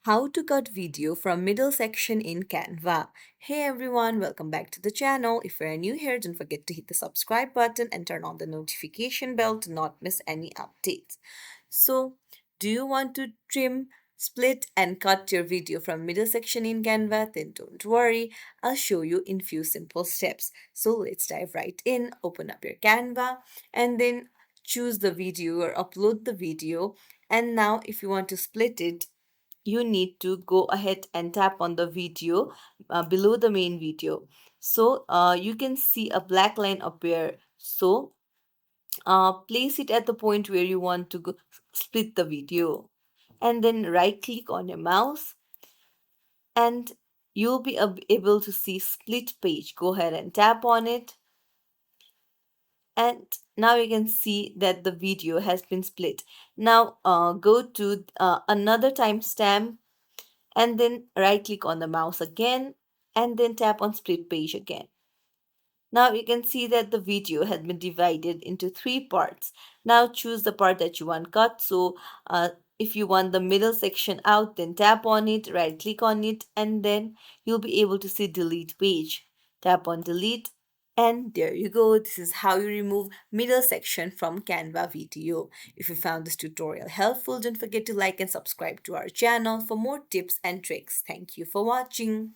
How to cut video from middle section in Canva. Hey everyone, welcome back to the channel. If you're new here, don't forget to hit the subscribe button and turn on the notification bell to not miss any updates. So, do you want to trim, split and cut your video from middle section in Canva? Then don't worry, I'll show you in few simple steps. So let's dive right in. Open up your Canva and then choose the video or upload the video. And now if you want to split it, you need to go ahead and tap on the video below the main video. So you can see a black line appear. So place it at the point where you want to split the video, and then right click on your mouse and you'll be able to see split page. Go ahead and tap on it, and now you can see that the video has been split. Now go to another timestamp and then right click on the mouse again and then tap on split page again. Now you can see that the video has been divided into three parts. Now choose the part that you want cut. So if you want the middle section out, then tap on it, right click on it, and then you'll be able to see delete page. Tap on delete, and there you go. This is how you remove middle section from Canva video. If you found this tutorial helpful, don't forget to like and subscribe to our channel for more tips and tricks. Thank you for watching.